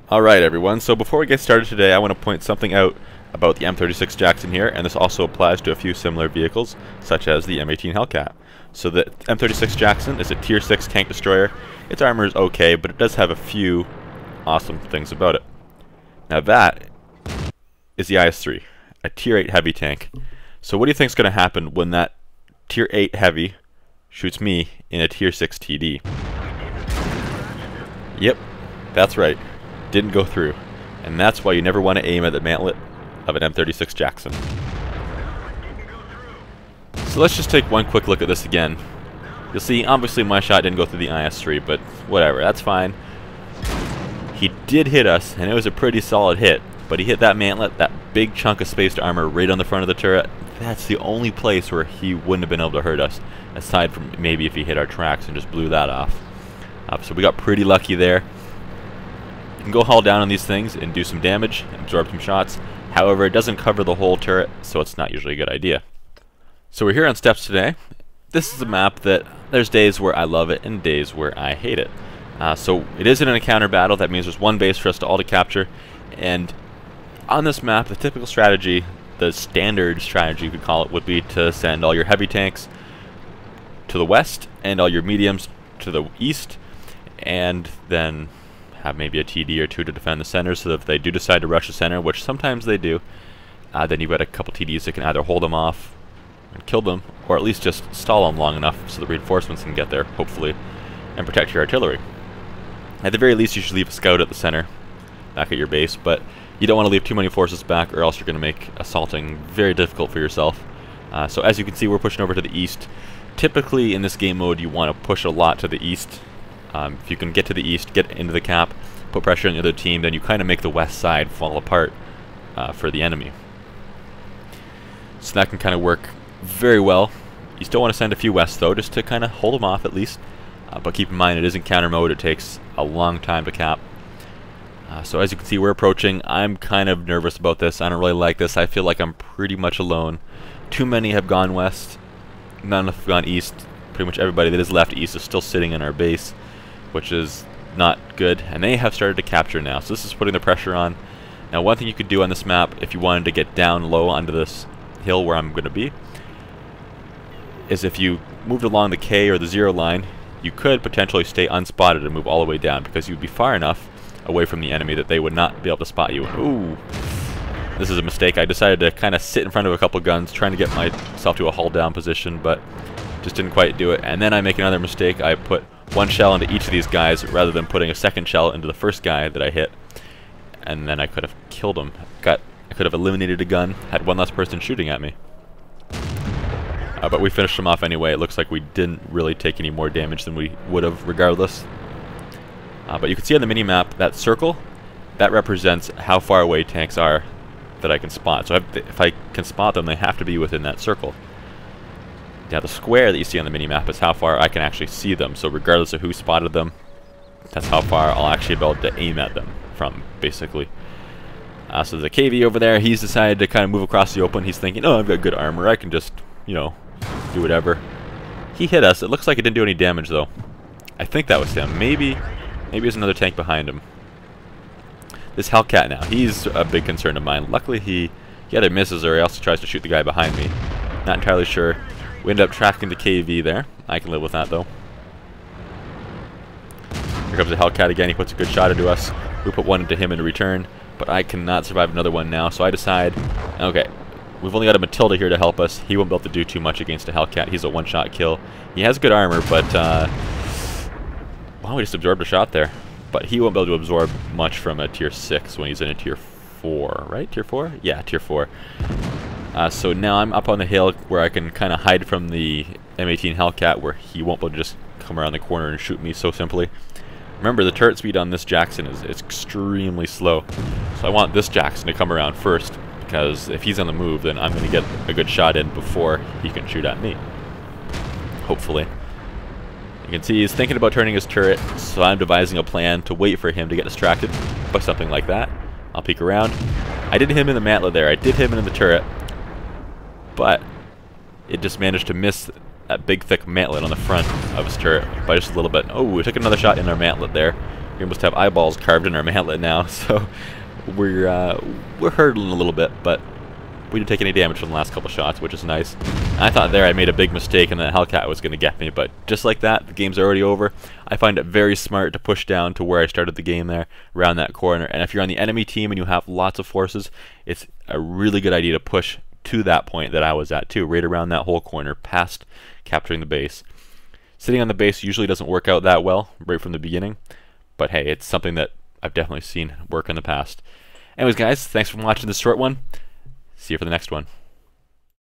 Alright everyone, so before we get started today, I want to point something out about the M36 Jackson here, and this also applies to a few similar vehicles, such as the M18 Hellcat. So the M36 Jackson is a tier 6 tank destroyer. Its armor is okay, but it does have a few awesome things about it. Now that is the IS-3, a tier 8 heavy tank. So what do you think is going to happen when that tier 8 heavy shoots me in a tier 6 TD? Yep, that's right. Didn't go through, and that's why you never want to aim at the mantlet of an M36 Jackson. So let's just take one quick look at this again. You'll see, obviously my shot didn't go through the IS-3, but whatever, that's fine. He did hit us, and it was a pretty solid hit, but he hit that mantlet, that big chunk of spaced armor right on the front of the turret. That's the only place where he wouldn't have been able to hurt us, aside from maybe if he hit our tracks and just blew that off. So we got pretty lucky there. You can go haul down on these things and do some damage, and absorb some shots. However, it doesn't cover the whole turret, so it's not usually a good idea. So we're here on Steps today. This is a map that there's days where I love it and days where I hate it. So it is in an encounter battle. That means there's one base for us to all to capture. And on this map, the typical strategy, the standard strategy you could call it, would be to send all your heavy tanks to the west and all your mediums to the east, and then have maybe a TD or two to defend the center, so that if they do decide to rush the center, which sometimes they do, then you've got a couple TDs that can either hold them off and kill them, or at least just stall them long enough so the reinforcements can get there, hopefully, and protect your artillery. At the very least, you should leave a scout at the center, back at your base, but you don't want to leave too many forces back, or else you're going to make assaulting very difficult for yourself. So as you can see, we're pushing over to the east. Typically, in this game mode, you want to push a lot to the east. If you can get to the east, get into the cap, put pressure on the other team, then you kind of make the west side fall apart for the enemy. So that can kind of work very well. You still want to send a few west though, just to kind of hold them off at least. But keep in mind, it is encounter mode. It takes a long time to cap. So as you can see, we're approaching. I'm kind of nervous about this. I don't really like this. I feel like I'm pretty much alone. Too many have gone west. Not enough have gone east. Pretty much everybody that is left east is still sitting in our base, which is not good, and they have started to capture now, so this is putting the pressure on. Now one thing you could do on this map, if you wanted to get down low onto this hill where I'm going to be, is if you moved along the K or the 0 line, you could potentially stay unspotted and move all the way down, because you'd be far enough away from the enemy that they would not be able to spot you. Ooh, this is a mistake. I decided to kind of sit in front of a couple guns, trying to get myself to a hull down position, but just didn't quite do it. And then I make another mistake. I put one shell into each of these guys rather than putting a second shell into the first guy that I hit, and then I could have killed him. I could have eliminated a gun, had one less person shooting at me. But we finished him off anyway. It looks like we didn't really take any more damage than we would have regardless. But you can see on the mini-map, that circle, that represents how far away tanks are that I can spot. So if I can spot them, they have to be within that circle. Now the square that you see on the mini-map is how far I can actually see them, so regardless of who spotted them, that's how far I'll actually be able to aim at them from, basically. So the KV over there, he's decided to kind of move across the open. He's thinking, oh, I've got good armor, I can just, you know, do whatever. He hit us. It looks like it didn't do any damage, though. I think that was him. Maybe there's another tank behind him. This Hellcat now, he's a big concern of mine. Luckily he either misses or he also tries to shoot the guy behind me. Not entirely sure. We end up tracking the KV there. I can live with that though. Here comes the Hellcat again. He puts a good shot into us. We put one into him in return, but I cannot survive another one now, so I decide, okay, we've only got a Matilda here to help us. He won't be able to do too much against a Hellcat. He's a one-shot kill. He has good armor, but well, we just absorbed a shot there. But he won't be able to absorb much from a tier 6 when he's in a tier 4, right? Tier 4? Yeah, tier 4. So now I'm up on the hill where I can kind of hide from the M18 Hellcat, where he won't be able to just come around the corner and shoot me so simply. Remember, the turret speed on this Jackson is extremely slow. So I want this Jackson to come around first, because if he's on the move, then I'm going to get a good shot in before he can shoot at me. Hopefully. You can see he's thinking about turning his turret, so I'm devising a plan to wait for him to get distracted by something like that. I'll peek around. I did hit him in the mantlet there. I did hit him in the turret, but it just managed to miss that big thick mantlet on the front of his turret by just a little bit. Oh, we took another shot in our mantlet there. We almost have eyeballs carved in our mantlet now, so we're hurtling a little bit, but we didn't take any damage from the last couple shots, which is nice. I thought there I made a big mistake and that Hellcat was going to get me, but just like that, the game's already over. I find it very smart to push down to where I started the game there, around that corner. And if you're on the enemy team and you have lots of forces, it's a really good idea to push to that point that I was at too, right around that whole corner, past capturing the base. Sitting on the base usually doesn't work out that well right from the beginning, but hey, it's something that I've definitely seen work in the past. Anyways guys, thanks for watching this short one. See you for the next one.